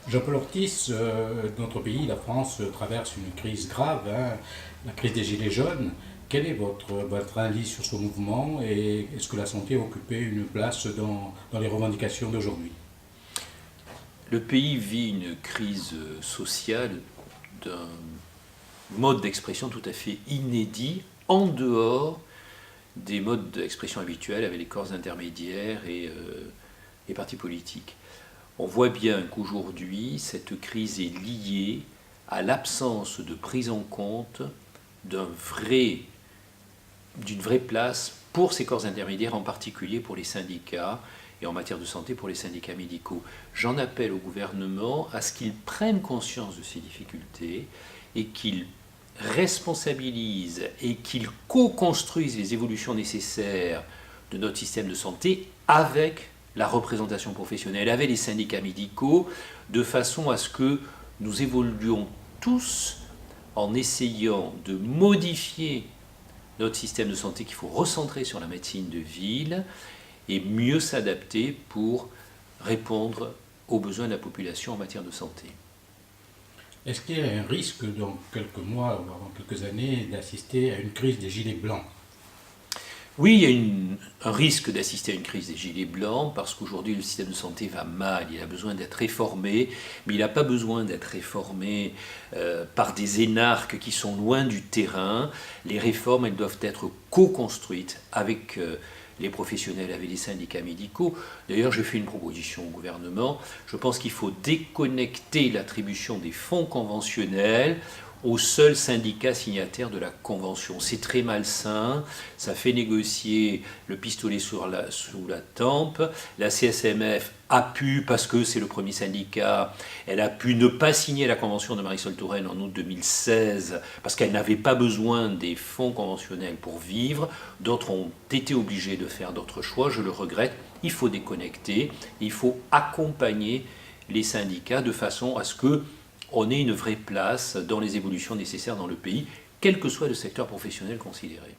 Jean-Paul Ortiz, notre pays, la France, traverse une crise grave, hein, la crise des Gilets jaunes. Quel est votre avis sur ce mouvement et est-ce que la santé a occupé une place dans les revendications d'aujourd'hui? Le pays vit une crise sociale d'un mode d'expression tout à fait inédit, en dehors des modes d'expression habituels avec les corps intermédiaires et les partis politiques. On voit bien qu'aujourd'hui, cette crise est liée à l'absence de prise en compte d'une vraie place pour ces corps intermédiaires, en particulier pour les syndicats, et en matière de santé pour les syndicats médicaux. J'en appelle au gouvernement à ce qu'il prenne conscience de ces difficultés et qu'il responsabilise et qu'il co-construise les évolutions nécessaires de notre système de santé avec la représentation professionnelle, avec les syndicats médicaux, de façon à ce que nous évoluions tous en essayant de modifier notre système de santé qu'il faut recentrer sur la médecine de ville et mieux s'adapter pour répondre aux besoins de la population en matière de santé. Est-ce qu'il y a un risque dans quelques mois, voire dans quelques années, d'assister à une crise des Gilets blancs? Oui, il y a un risque d'assister à une crise des gilets blancs parce qu'aujourd'hui le système de santé va mal, il a besoin d'être réformé, mais il n'a pas besoin d'être réformé par des énarques qui sont loin du terrain. Les réformes, elles doivent être co-construites avec les professionnels, avec les syndicats médicaux. D'ailleurs, j'ai fait une proposition au gouvernement. Je pense qu'il faut déconnecter l'attribution des fonds conventionnels aux seuls syndicats signataires de la Convention. C'est très malsain, ça fait négocier le pistolet sous la tempe. La CSMF a pu, parce que c'est le premier syndicat, elle a pu ne pas signer la Convention de Marisol Touraine en août 2016, parce qu'elle n'avait pas besoin des fonds conventionnels pour vivre. D'autres ont été obligés de faire d'autres choix, je le regrette. Il faut déconnecter, il faut accompagner les syndicats de façon à ce que on ait une vraie place dans les évolutions nécessaires dans le pays, quel que soit le secteur professionnel considéré.